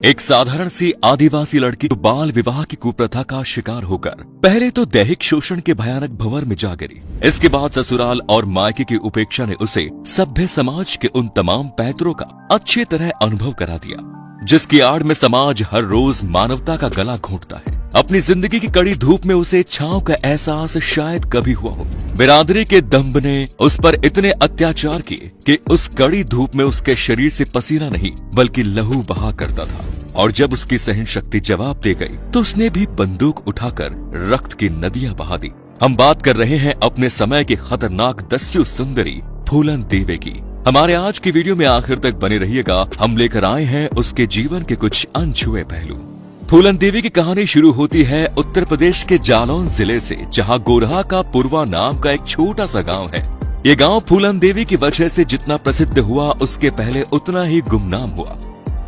एक साधारण सी आदिवासी लड़की तो बाल विवाह की कुप्रथा का शिकार होकर पहले तो दैहिक शोषण के भयानक भंवर में जा गिरी। इसके बाद ससुराल और मायके की उपेक्षा ने उसे सभ्य समाज के उन तमाम पैतरों का अच्छी तरह अनुभव करा दिया, जिसकी आड़ में समाज हर रोज मानवता का गला घोंटता है। अपनी जिंदगी की कड़ी धूप में उसे छांव का एहसास शायद कभी हुआ हो। बिरादरी के दंभ ने उस पर इतने अत्याचार किए कि उस कड़ी धूप में उसके शरीर से पसीना नहीं बल्कि लहू बहा करता था। और जब उसकी सहन शक्ति जवाब दे गई तो उसने भी बंदूक उठाकर रक्त की नदियां बहा दी। हम बात कर रहे हैं अपने समय की खतरनाक दस्यु सुंदरी फूलन देवी की। हमारे आज की वीडियो में आखिर तक बने रहिएगा। हम लेकर आए हैं उसके जीवन के कुछ अनछुए पहलू। फूलन देवी की कहानी शुरू होती है उत्तर प्रदेश के जालौन जिले से, जहां गोरहा का पुरवा नाम का एक छोटा सा गांव है। ये गांव फूलन देवी की वजह से जितना प्रसिद्ध हुआ उसके पहले उतना ही गुमनाम हुआ।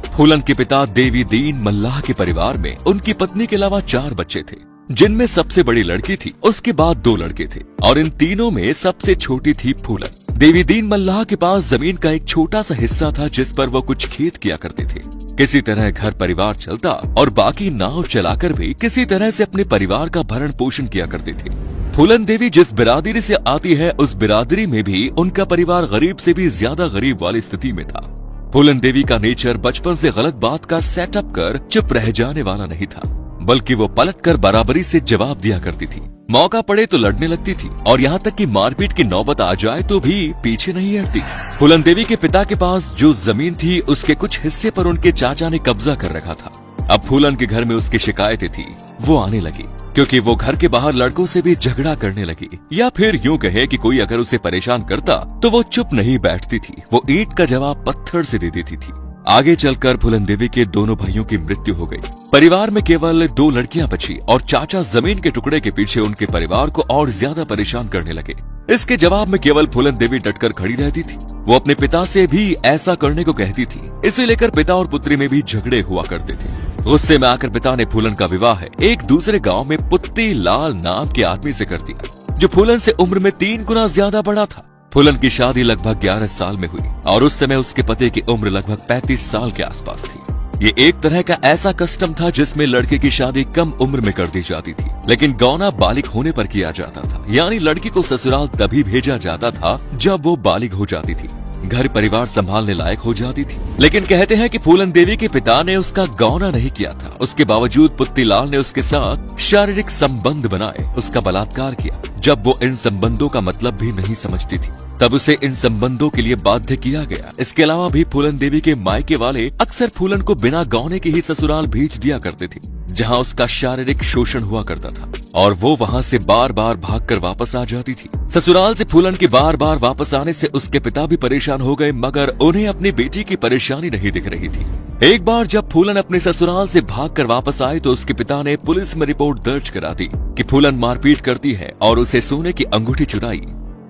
फूलन के पिता देवी दीन मल्लाह के परिवार में उनकी पत्नी के अलावा 4 बच्चे थे, जिनमें सबसे बड़ी लड़की थी, उसके बाद 2 लड़के थे और इन तीनों में सबसे छोटी थी फूलन। देवी दीन मल्लाह के पास जमीन का एक छोटा सा हिस्सा था जिस पर वो कुछ खेत किया करते थे। किसी तरह घर परिवार चलता और बाकी नाव चलाकर भी किसी तरह से अपने परिवार का भरण पोषण किया करते थे। फूलन देवी जिस बिरादरी से आती है उस बिरादरी में भी उनका परिवार गरीब से भी ज्यादा गरीब वाली स्थिति में था। फूलन देवी का नेचर बचपन से गलत बात का सेटअप कर चुप रह जाने वाला नहीं था, बल्कि वो पलटकर बराबरी से जवाब दिया करती थी। मौका पड़े तो लड़ने लगती थी और यहाँ तक कि मारपीट की नौबत आ जाए तो भी पीछे नहीं हटती। फूलन देवी के पिता के पास जो जमीन थी उसके कुछ हिस्से पर उनके चाचा ने कब्जा कर रखा था। अब फूलन के घर में उसकी शिकायतें थी वो आने लगी, क्योंकि वो घर के बाहर लड़कों से भी झगड़ा करने लगी, या फिर यूं कहे कि कोई अगर उसे परेशान करता तो वो चुप नहीं बैठती थी, वो ईंट का जवाब पत्थर से दे देती थी। आगे चलकर फूलन देवी के दोनों भाइयों की मृत्यु हो गई। परिवार में केवल 2 लड़कियां बची और चाचा जमीन के टुकड़े के पीछे उनके परिवार को और ज्यादा परेशान करने लगे। इसके जवाब में केवल फूलन देवी डटकर खड़ी रहती थी। वो अपने पिता से भी ऐसा करने को कहती थी। इसे लेकर पिता और पुत्री में भी झगड़े हुआ करते थे। गुस्से में आकर पिता ने फूलन का विवाह एक दूसरे गाँव में पुत्ती लाल नाम के आदमी से कर दिया, जो फूलन से उम्र में 3 गुना ज्यादा बड़ा था। फूलन की शादी लगभग 11 साल में हुई और उस समय उसके पति की उम्र लगभग 35 साल के आसपास थी। ये एक तरह का ऐसा कस्टम था जिसमें लड़के की शादी कम उम्र में कर दी जाती थी, लेकिन गौना बालिग होने पर किया जाता था। यानी लड़की को ससुराल तभी भेजा जाता था जब वो बालिग हो जाती थी, घर परिवार संभालने लायक हो जाती थी। लेकिन कहते हैं कि फूलन देवी के पिता ने उसका गौना नहीं किया था। उसके बावजूद पुत्तीलाल ने उसके साथ शारीरिक संबंध बनाए, उसका बलात्कार किया। जब वो इन संबंधों का मतलब भी नहीं समझती थी तब उसे इन संबंधों के लिए बाध्य किया गया। इसके अलावा भी फूलन देवी के मायके वाले अक्सर फूलन को बिना गौने के ही ससुराल भेज दिया करते थे, जहां उसका शारीरिक शोषण हुआ करता था और वो वहां से बार बार भागकर वापस आ जाती थी। ससुराल से फूलन के बार बार वापस आने से उसके पिता भी परेशान हो गए, मगर उन्हें अपनी बेटी की परेशानी नहीं दिख रही थी। एक बार जब फूलन अपने ससुराल से भागकर वापस आए तो उसके पिता ने पुलिस में रिपोर्ट दर्ज करा दी कि फूलन मारपीट करती है और उसे सोने की अंगूठी चुराई।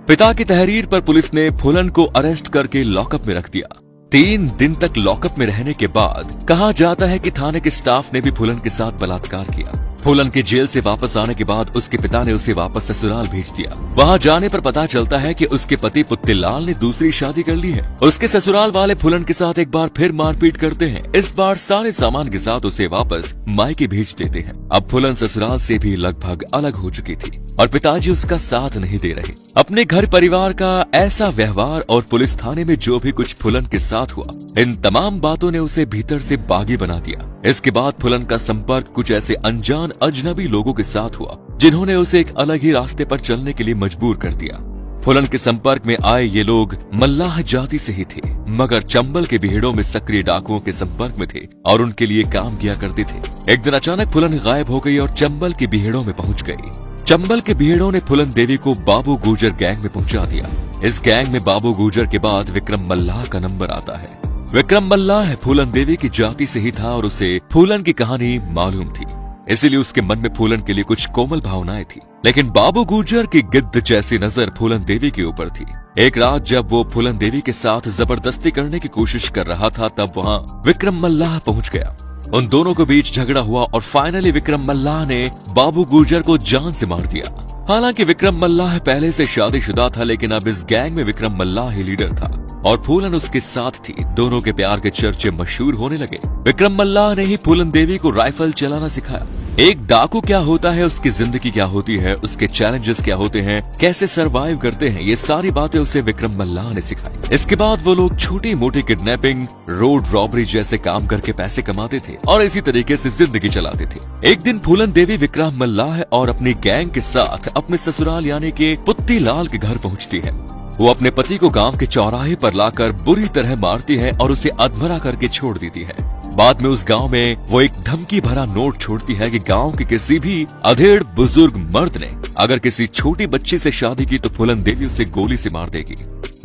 पिता की तहरीर पर पुलिस ने फूलन को अरेस्ट करके लॉकअप में रख दिया। 3 दिन तक लॉकअप में रहने के बाद कहा जाता है कि थाने के स्टाफ ने भी फूलन के साथ बलात्कार किया। फूलन के जेल से वापस आने के बाद उसके पिता ने उसे वापस ससुराल भेज दिया। वहां जाने पर पता चलता है कि उसके पति पुत्तीलाल ने दूसरी शादी कर ली है। उसके ससुराल वाले फूलन के साथ एक बार फिर मारपीट करते हैं। इस बार सारे सामान के साथ उसे वापस मायके भेज देते हैं। अब फूलन ससुराल से भी लगभग अलग हो चुकी थी और पिताजी उसका साथ नहीं दे रहे। अपने घर परिवार का ऐसा व्यवहार और पुलिस थाने में जो भी कुछ फूलन के साथ हुआ, इन तमाम बातों ने उसे भीतर से बागी बना दिया। इसके बाद फूलन का संपर्क कुछ ऐसे अनजान अजनबी लोगों के साथ हुआ जिन्होंने उसे एक अलग ही रास्ते पर चलने के लिए मजबूर कर दिया। फूलन के संपर्क में आए ये लोग मल्लाह जाति से ही थे, मगर चंबल के बीहड़ों में सक्रिय डाकुओं के संपर्क में थे और उनके लिए काम किया करते थे। एक दिन अचानक फूलन गायब हो गई और चंबल के बीहड़ों में पहुंच गई। चंबल के बीहड़ों ने फूलन देवी को बाबू गुर्जर गैंग में पहुंचा दिया। इस गैंग में बाबू गुर्जर के बाद विक्रम मल्लाह का नंबर आता है। विक्रम मल्लाह फूलन देवी की जाति से ही था और उसे फूलन की कहानी मालूम थी, इसीलिए उसके मन में फूलन के लिए कुछ कोमल भावनाएं थी। लेकिन बाबू गुर्जर की गिद्ध जैसी नजर फूलन देवी के ऊपर थी। एक रात जब वो फूलन देवी के साथ जबरदस्ती करने की कोशिश कर रहा था तब वहां विक्रम मल्लाह पहुंच गया। उन दोनों के बीच झगड़ा हुआ और फाइनली विक्रम मल्लाह ने बाबू गुर्जर को जान से मार दिया। हालांकि विक्रम मल्लाह पहले से शादीशुदा था, लेकिन अब इस गैंग में विक्रम मल्लाह ही लीडर था और फूलन उसके साथ थी। दोनों के प्यार के चर्चे मशहूर होने लगे। विक्रम मल्लाह ने ही फूलन देवी को राइफल चलाना सिखाया। एक डाकू क्या होता है, उसकी जिंदगी क्या होती है, उसके चैलेंजेस क्या होते हैं, कैसे सरवाइव करते हैं, ये सारी बातें उसे विक्रम मल्लाह ने सिखाई। इसके बाद वो लोग छोटी मोटी किडनैपिंग, रोड रॉबरी जैसे काम करके पैसे कमाते थे और इसी तरीके से जिंदगी चलाते थे। एक दिन फूलन देवी विक्रम मल्लाह और अपनी गैंग के साथ अपने ससुराल यानी के पुत्ती लाल के घर पहुंचती है। वो अपने पति को गांव के चौराहे पर लाकर बुरी तरह मारती है और उसे अधमरा करके छोड़ देती है। बाद में उस गांव में वो एक धमकी भरा नोट छोड़ती है कि गांव के किसी भी अधेड़ बुजुर्ग मर्द ने अगर किसी छोटी बच्ची से शादी की तो फूलन देवी उसे गोली से मार देगी।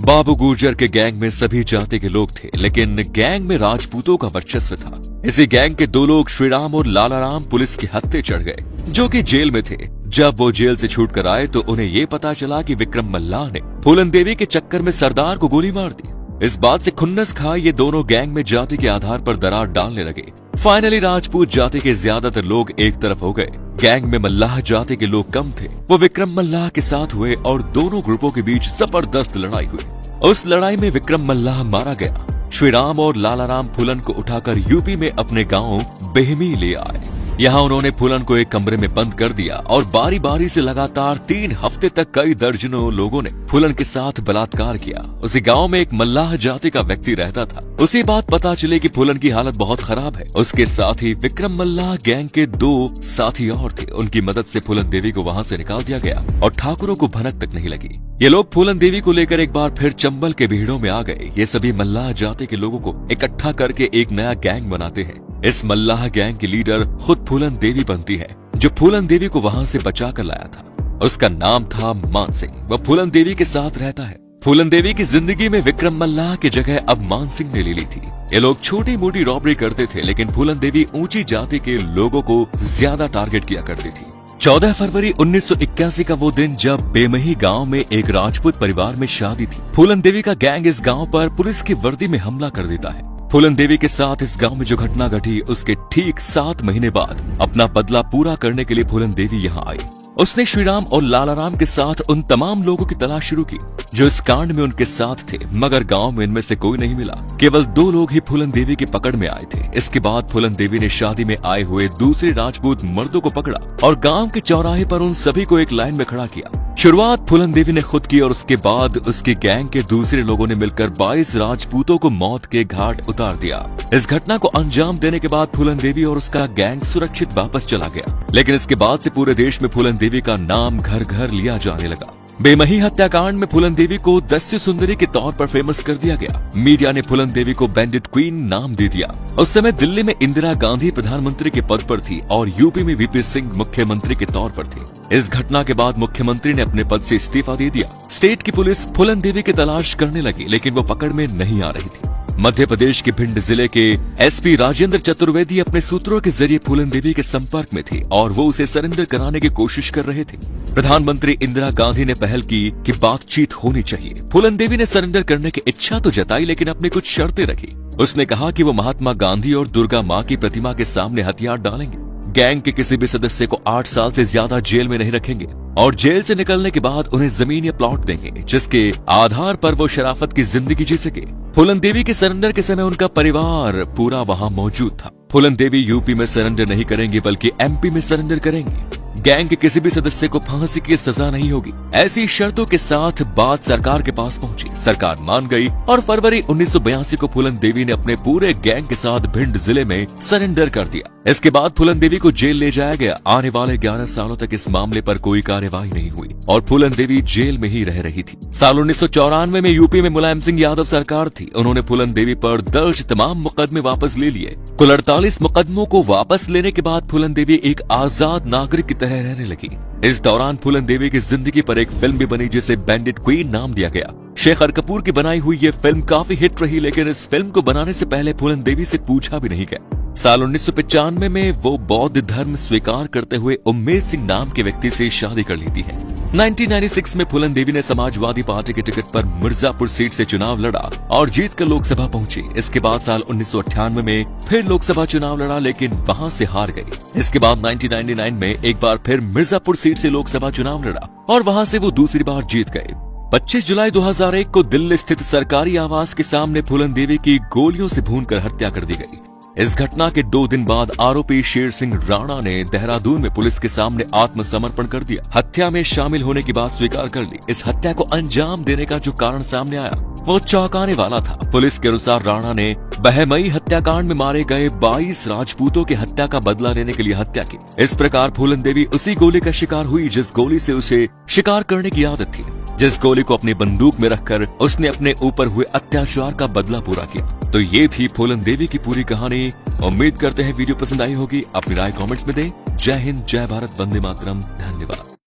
बाबू गुर्जर के गैंग में सभी जाति के लोग थे, लेकिन गैंग में राजपूतों का वर्चस्व था। इसी गैंग के दो लोग श्रीराम और लालाराम पुलिस के हत्थे चढ़ गए, जो कि जेल में थे। जब वो जेल से छूट कर आए तो उन्हें ये पता चला कि विक्रम मल्लाह ने फूलन देवी के चक्कर में सरदार को गोली मार दी। इस बात से खुन्नस खाए ये दोनों गैंग में जाति के आधार पर दरार डालने लगे। फाइनली राजपूत जाति के ज्यादातर लोग एक तरफ हो गए। गैंग में मल्लाह जाति के लोग कम थे। वो विक्रम मल्लाह के साथ हुए और दोनों ग्रुपों के बीच जबरदस्त लड़ाई हुई। उस लड़ाई में विक्रम मल्लाह मारा गया। श्रीराम और लालाराम फूलन को उठाकर यूपी में अपने गांव बेहमी ले आए। यहाँ उन्होंने फूलन को एक कमरे में बंद कर दिया और बारी बारी से लगातार 3 हफ्ते तक कई दर्जनों लोगों ने फूलन के साथ बलात्कार किया। उसी गांव में एक मल्लाह जाति का व्यक्ति रहता था। उसी बात पता चले कि फूलन की हालत बहुत खराब है। उसके साथ ही विक्रम मल्लाह गैंग के 2 साथी और थे। उनकी मदद से फूलन देवी को वहाँ से निकाल दिया गया और ठाकुरों को भनक तक नहीं लगी। ये लोग फूलन देवी को लेकर एक बार फिर चंबल के भीड़ों में आ गए। ये सभी मल्लाह जाति के लोगों को इकट्ठा करके एक नया गैंग बनाते हैं। इस मल्लाह गैंग की लीडर खुद फूलन देवी बनती है, जो फूलन देवी को वहां से बचा कर लाया था। उसका नाम था मान सिंह। वह फूलन देवी के साथ रहता है। फूलन देवी की जिंदगी में विक्रम मल्लाह की जगह अब मान सिंह ने ले ली थी। ये लोग छोटी मोटी रॉबरी करते थे, लेकिन फूलन देवी ऊंची जाति के लोगों को ज्यादा टारगेट किया करती थी। 14 फरवरी 1981 का वो दिन जब बेमही गांव में एक राजपूत परिवार में शादी थी। फूलन देवी का गैंग इस गांव पर पुलिस की वर्दी में हमला कर देता है। फूलन देवी के साथ इस गांव में जो घटना घटी, उसके ठीक 7 महीने बाद अपना बदला पूरा करने के लिए फूलन देवी यहाँ आई। उसने श्रीराम और लालाराम के साथ उन तमाम लोगों की तलाश शुरू की जो इस कांड में उनके साथ थे, मगर गांव में इनमें से कोई नहीं मिला। केवल 2 लोग ही फूलन देवी की पकड़ में आए थे। इसके बाद फूलन देवी ने शादी में आए हुए दूसरे राजपूत मर्दों को पकड़ा और गांव के चौराहे पर उन सभी को एक लाइन में खड़ा किया। शुरुआत फूलन देवी ने खुद की और उसके बाद उसकी गैंग के दूसरे लोगों ने मिलकर 22 राजपूतों को मौत के घाट उतार दिया। इस घटना को अंजाम देने के बाद फूलन देवी और उसका गैंग सुरक्षित वापस चला गया, लेकिन इसके बाद से पूरे देश में फूलन देवी का नाम घर घर लिया जाने लगा। बेमही हत्याकांड में फूलन देवी को दस्यु सुंदरी के तौर पर फेमस कर दिया गया। मीडिया ने फूलन देवी को बैंडिट क्वीन नाम दे दिया। उस समय दिल्ली में इंदिरा गांधी प्रधानमंत्री के पद पर थी और यूपी में वीपी सिंह मुख्यमंत्री के तौर पर थे। इस घटना के बाद मुख्यमंत्री ने अपने पद से इस्तीफा दे दिया। स्टेट की पुलिस फूलन देवी की तलाश करने लगी, लेकिन वो पकड़ में नहीं आ रही थी। मध्य प्रदेश के भिंड जिले के एसपी राजेंद्र चतुर्वेदी अपने सूत्रों के जरिए फूलन देवी के संपर्क में थे और वो उसे सरेंडर कराने की कोशिश कर रहे थे। प्रधानमंत्री इंदिरा गांधी ने पहल की कि बातचीत होनी चाहिए। फूलन देवी ने सरेंडर करने की इच्छा तो जताई, लेकिन अपनी कुछ शर्तें रखी। उसने कहा कि वो महात्मा गांधी और दुर्गा माँ की प्रतिमा के सामने हथियार डालेंगे, गैंग के किसी भी सदस्य को 8 साल से ज्यादा जेल में नहीं रखेंगे और जेल से निकलने के बाद उन्हें जमीन या प्लॉट देंगे, जिसके आधार पर वो शराफत की जिंदगी जी सके। फूलन देवी के सरेंडर के समय उनका परिवार पूरा वहाँ मौजूद था। फूलन देवी यूपी में सरेंडर नहीं करेंगे, बल्कि एमपी में सरेंडर करेंगे। गैंग के किसी भी सदस्य को फांसी की सजा नहीं होगी। ऐसी शर्तों के साथ बात सरकार के पास पहुंची। सरकार मान गई और फरवरी 1982 को फूलन देवी ने अपने पूरे गैंग के साथ भिंड जिले में सरेंडर कर दिया। इसके बाद फूलन देवी को जेल ले जाया गया। आने वाले 11 सालों तक इस मामले पर कोई कार्यवाही नहीं हुई और फूलन देवी जेल में ही रह रही थी। साल 1994 में यूपी में मुलायम सिंह यादव सरकार थी। उन्होंने फूलन देवी पर दर्ज तमाम मुकदमे वापस ले लिए। कुल 48 मुकदमों को वापस लेने के बाद फूलन देवी एक आजाद नागरिक की तरह रहने लगी। इस दौरान फूलन देवी की जिंदगी पर एक फिल्म भी बनी जिसे बैंडिट क्वीन नाम दिया गया। शेखर कपूर की बनाई हुई ये फिल्म काफी हिट रही, लेकिन इस फिल्म को बनाने से पहले फूलन देवी से पूछा भी नहीं गया। साल 1995 में वो बौद्ध धर्म स्वीकार करते हुए उम्मेद सिंह नाम के व्यक्ति से शादी कर लेती है। 1996 में फूलन देवी ने समाजवादी पार्टी के टिकट पर मिर्जापुर सीट से चुनाव लड़ा और जीतकर लोकसभा पहुंची। इसके बाद साल 1998 में फिर लोकसभा चुनाव लड़ा, लेकिन वहां से हार गई। इसके बाद 1999 में एक बार फिर मिर्जापुर सीट से लोकसभा चुनाव लड़ा और वहां से वो दूसरी बार जीत गए। 25 जुलाई 2001 को दिल्ली स्थित सरकारी आवास के सामने फूलन देवी की गोलियों से भूनकर हत्या कर दी गई। इस घटना के 2 दिन बाद आरोपी शेर सिंह राणा ने देहरादून में पुलिस के सामने आत्मसमर्पण कर दिया। हत्या में शामिल होने की बात स्वीकार कर ली। इस हत्या को अंजाम देने का जो कारण सामने आया वो चौंकाने वाला था। पुलिस के अनुसार राणा ने बहमई हत्याकांड में मारे गए 22 राजपूतों की हत्या का बदला लेने के लिए हत्या की। इस प्रकार फूलन देवी उसी गोली का शिकार हुई जिस गोली से उसे शिकार करने की आदत थी, जिस गोली को अपनी बंदूक में रखकर उसने अपने ऊपर हुए अत्याचार का बदला पूरा किया। तो ये थी फूलन देवी की पूरी कहानी। उम्मीद करते हैं वीडियो पसंद आई होगी। अपनी राय कमेंट्स में दें। जय हिंद, जय भारत, वंदे मातरम। धन्यवाद।